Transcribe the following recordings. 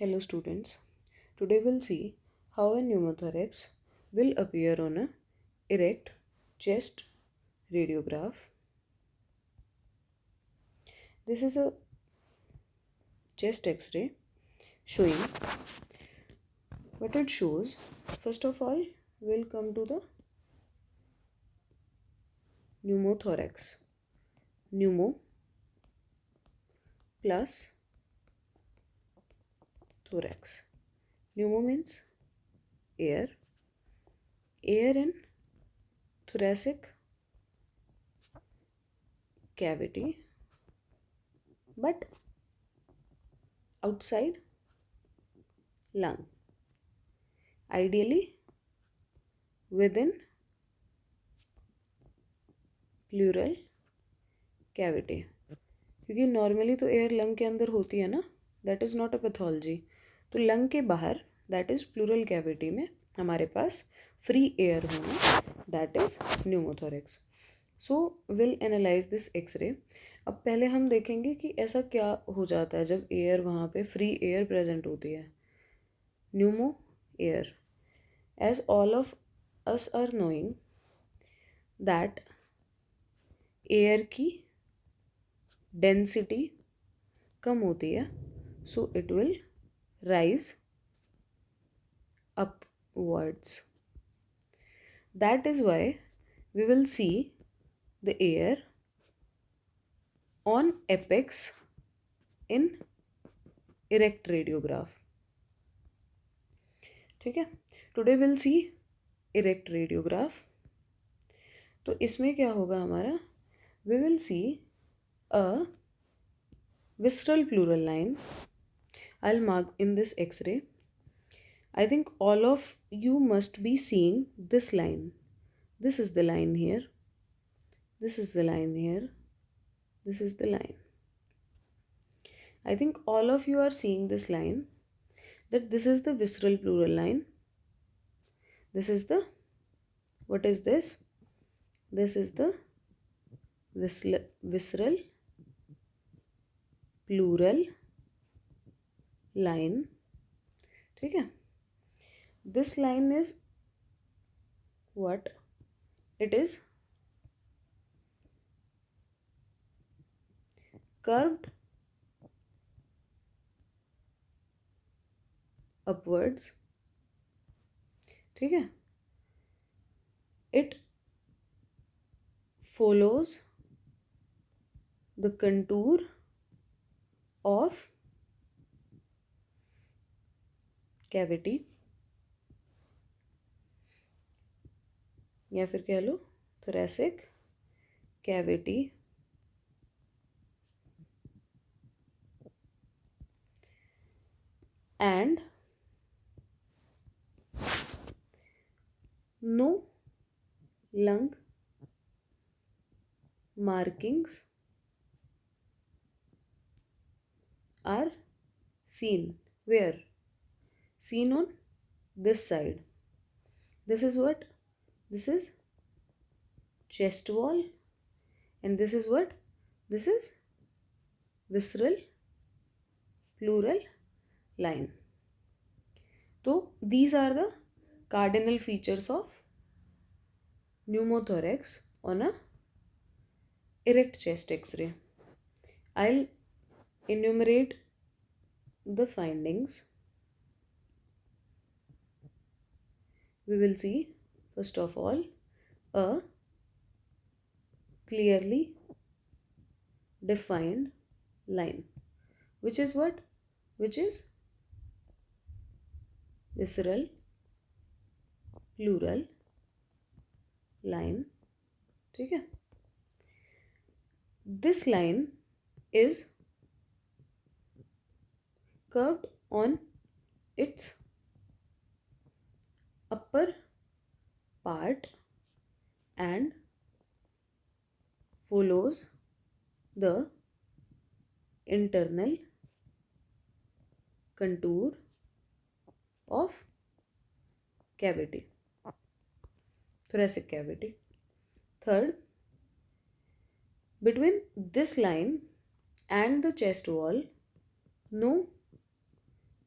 Hello students, today we'll see how a pneumothorax will appear on a erect chest radiograph. This is a chest x-ray showing what it shows. First of all, we'll come to the pneumothorax. Pneumo plus thorax. Pneumo means air. Air in thoracic cavity, but outside lung. Ideally within pleural cavity, क्योंकि normally तो air lung के अंदर होती है ना, that is not a pathology. तो lung के बाहर दैट इज़ प्लूरल कैविटी में हमारे पास फ्री एयर होना, that is pneumothorax. So will analyse this X-ray. अब पहले हम देखेंगे कि ऐसा क्या हो जाता है जब एयर वहाँ पे फ्री एयर प्रेजेंट होती है. Pneumo air, as all of us are knowing that air की डेंसिटी कम होती है, so it will rise upwards. That is why we will see the air on apex in erect radiograph. ठीक है, today will see erect radiograph. तो इसमें क्या होगा हमारा, we will see a visceral pleural line. I'll mark in this x-ray. I think all of you must be seeing this line. This is the line here. This is the line here. This is the line. I think all of you are seeing this line, that this is the visceral pleural line. This is the, what is this? This is the visceral pleural line. ठीक है, this line is what? It is curved upwards. ठीक है, it follows the contour of cavity, या फिर कह लो thoracic cavity, and no lung markings are seen. Where? Seen on this side. This is what? This is chest wall, and this is what? This is visceral pleural line. So these are the cardinal features of pneumothorax on a erect chest x-ray. I'll enumerate the findings. We will see, first of all, a clearly defined line, which is what? Which is visceral pleural line. ठीक है, this line is curved on its upper part and follows the internal contour of cavity, thoracic cavity. Third, between this line and the chest wall, no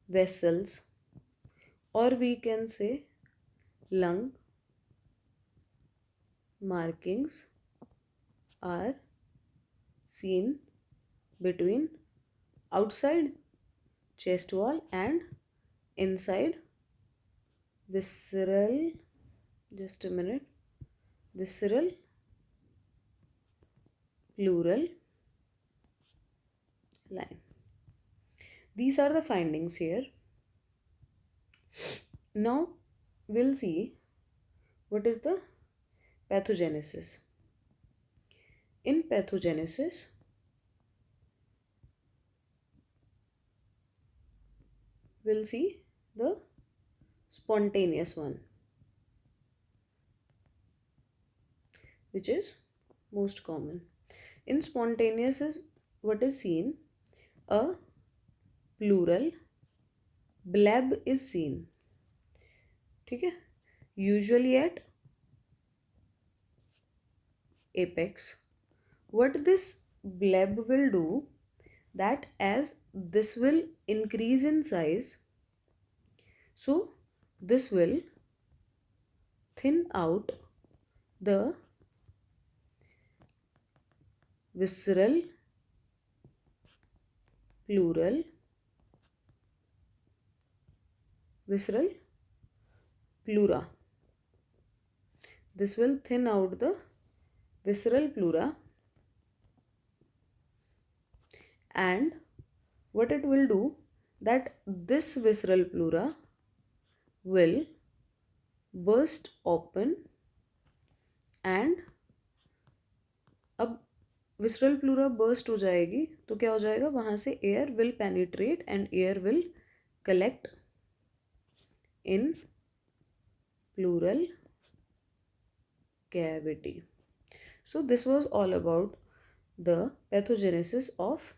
vessels, or we can say lung markings are seen between outside chest wall and inside visceral, just a minute, visceral pleural line. These are the findings here. Now we'll see what is the pathogenesis. In pathogenesis, we'll see the spontaneous one, which is most common. In spontaneous is what is seen, a pleural bleb is seen. ठीक है, usually at apex. What this bleb will do, that as this will increase in size, so this will thin out the visceral pleural pleura. This will thin out the visceral pleura, and what it will do, that this visceral pleura will burst open, and अब visceral pleura burst हो जाएगी तो क्या हो जाएगा, वहाँ से air will penetrate and air will collect in pleural cavity. So this was all about the pathogenesis of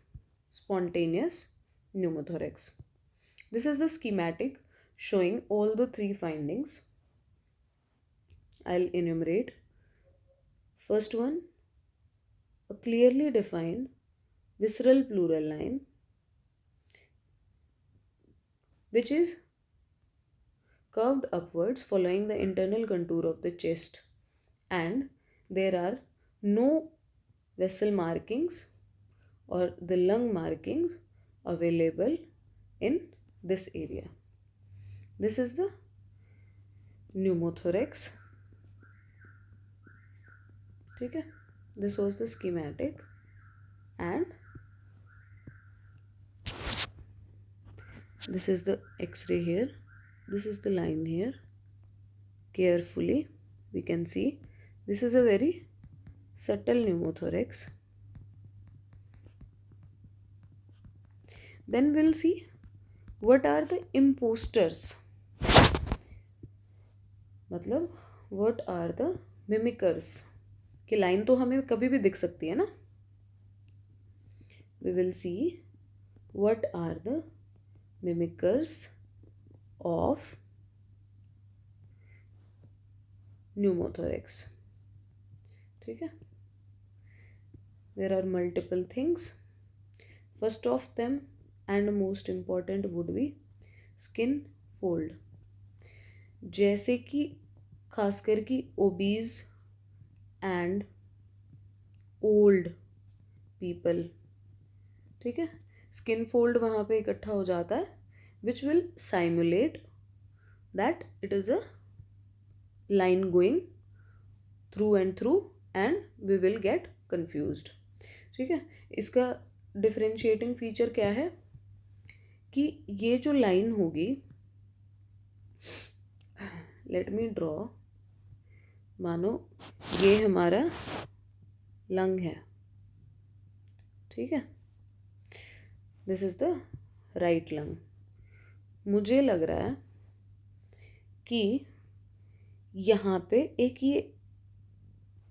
spontaneous pneumothorax. This is the schematic showing all the three findings. I'll enumerate. First one, a clearly defined visceral pleural line, which is curved upwards following the internal contour of the chest, and there are no vessel markings or the lung markings available in this area. This is the pneumothorax. Okay, this was the schematic, and this is the X-ray here. This is the line here. Carefully we can see this is a very subtle pneumothorax. Then we'll see what are the imposters, मतलब what are the mimickers. कि line तो हमें कभी भी दिख सकती है ना. We will see what are the mimickers of pneumothorax. ठीक है, there are multiple things. First of them and most important would be skin fold. जैसे कि खासकर कि obese and old people, ठीक है, skin fold वहाँ पे इकट्ठा हो जाता है, which will simulate that it is a line going through and through and we will get confused. ठीक है, इसका differentiating feature क्या है कि ये जो line होगी, let me draw, मानो ये हमारा लंग है. ठीक है, this is the right lung. मुझे लग रहा है कि यहाँ पे एक ये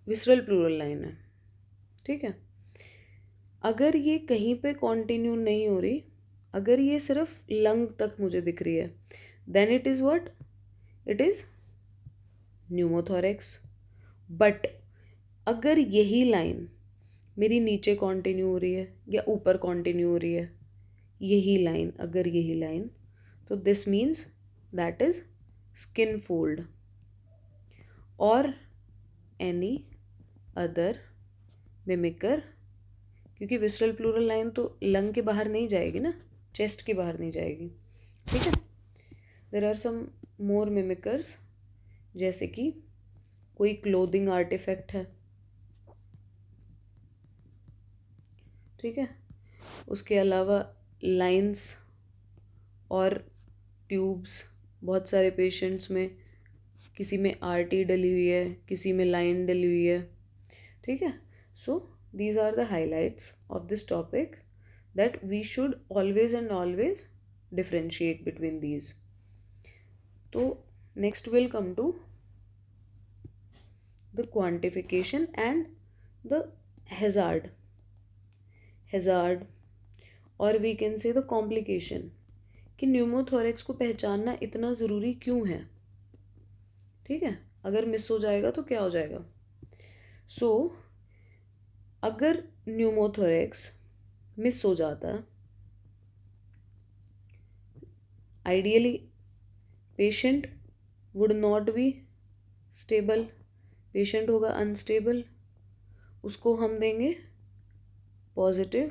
विसरल प्लूरल लाइन है. ठीक है, अगर ये कहीं पे कॉन्टिन्यू नहीं हो रही, अगर ये सिर्फ लंग तक मुझे दिख रही है, then it is what, it is pneumothorax. But अगर यही लाइन मेरी नीचे कॉन्टिन्यू हो रही है या ऊपर कॉन्टिन्यू हो रही है, यही लाइन, अगर यही लाइन, तो this means that is skin fold और एनी अदर मिमिकर, क्योंकि विसरल प्लूरल लाइन तो लंग के बाहर नहीं जाएगी ना, चेस्ट के बाहर नहीं जाएगी, ठीक है। देर आर सम मोर मिमिकर्स, जैसे कि कोई क्लोथिंग आर्टिफैक्ट है, ठीक है। उसके अलावा लाइंस और ट्यूब्स, बहुत सारे पेशेंट्स में किसी में आरटी डली हुई है, किसी में लाइन डली हुई है, ठीक है। सो these are the highlights of this topic that we should always and always differentiate between these. So next we'll come to the quantification and the hazard or we can say the complication, कि pneumothorax को पहचानना इतना ज़रूरी क्यों है, ठीक है। अगर मिस हो जाएगा तो क्या हो जाएगा। सो अगर न्यूमोथोरेक्स मिस हो जाता, ideally patient would not be stable, patient होगा अनस्टेबल, उसको हम देंगे positive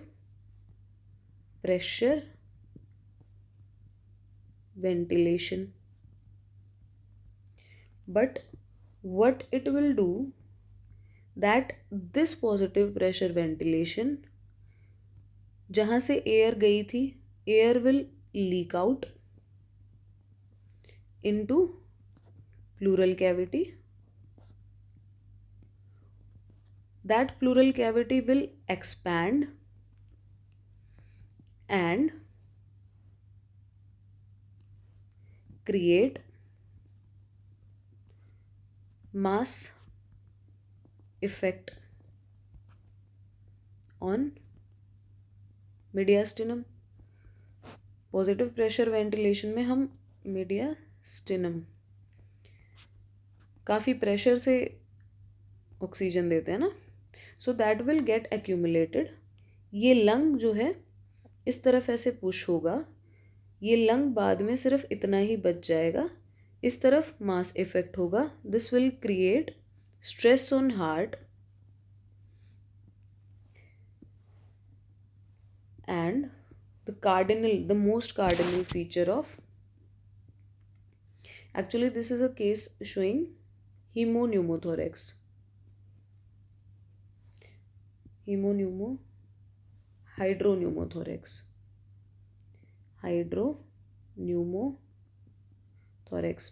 pressure ventilation, but what it will do that this positive pressure ventilation, जहाँ से एयर गई थी, air will leak out into pleural cavity, that pleural cavity will expand and create mass effect on mediastinum. Positive pressure ventilation में हम mediastinum काफ़ी pressure से oxygen देते हैं ना, so that will get accumulated. ये लंग जो है इस तरफ ऐसे पुश होगा, ये लंग बाद में सिर्फ इतना ही बच जाएगा, इस तरफ मास इफेक्ट होगा, this will create stress on heart and the most cardinal feature of, actually this is a case showing hydropneumothorax,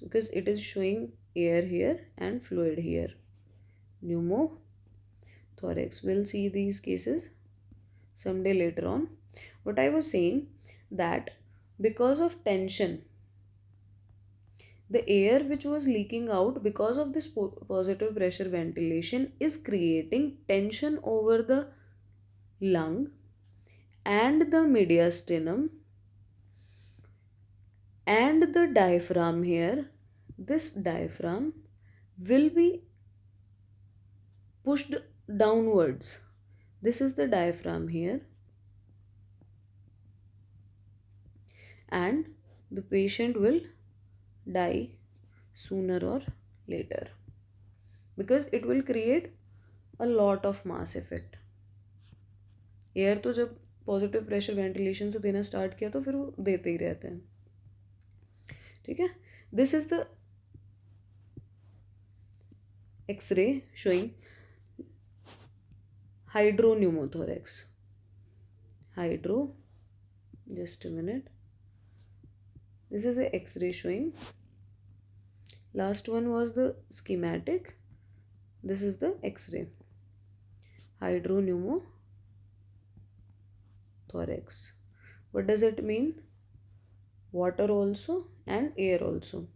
because it is showing air here and fluid here. Pneumothorax, we'll see these cases someday later on. What I was saying, that because of tension, the air which was leaking out because of this positive pressure ventilation is creating tension over the lung and the mediastinum and the diaphragm here. This diaphragm will be pushed downwards. This is the diaphragm here, and the patient will die sooner or later because it will create a lot of mass effect. Air तो जब positive pressure ventilation से देना start किया तो फिर वो देते ही रहते हैं, ठीक है। This is the X-ray showing hydropneumothorax. Just a minute. This is the X-ray showing. Last one was the schematic. This is the X-ray. Hydropneumothorax. What does it mean? Water also and air also.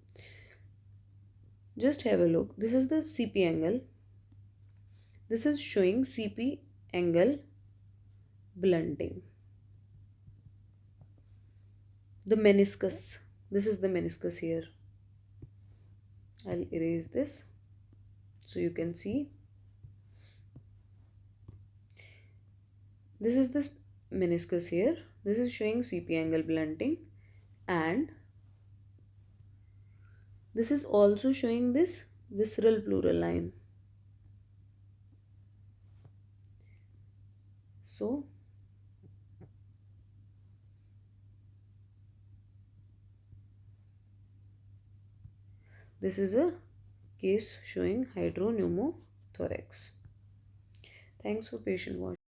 Just have a look. This is the CP angle. This is showing CP angle blunting. The meniscus. This is the meniscus here. I'll erase this so you can see. This is this meniscus here. This is showing CP angle blunting, and This is also showing this visceral pleural line. So this is a case showing hydropneumothorax. Thanks for patient watching.